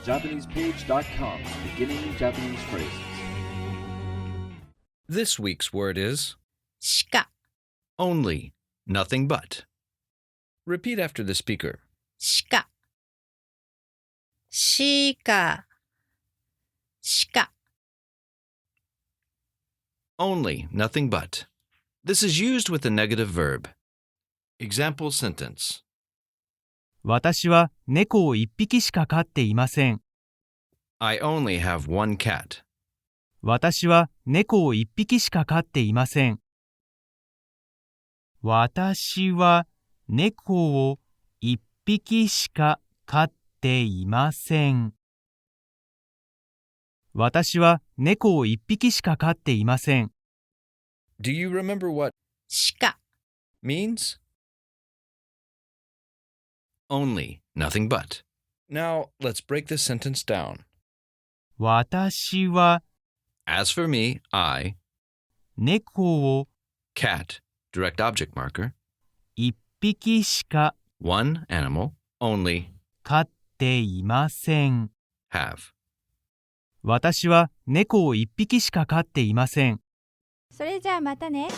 JapanesePage.com's beginning Japanese phrases. This week's word is shika, only, nothing but. Repeat after the speaker. shika, shika, shika. Only, nothing but. This is used with a negative verb. Example sentence. 私は猫を一匹しか飼っていません。I only have one cat. 私は猫を一匹しか飼っていません。私は猫を一匹しか飼っていません。私は猫を一匹しか飼っていません。Do you remember what shika, means? Only, nothing but. Now, let's break this sentence down. 私は As for me, I, 猫を cat, direct object marker, 一匹しか one animal, only, 飼っていません。have. 私は猫を一匹しか飼っていません。それじゃあまたね。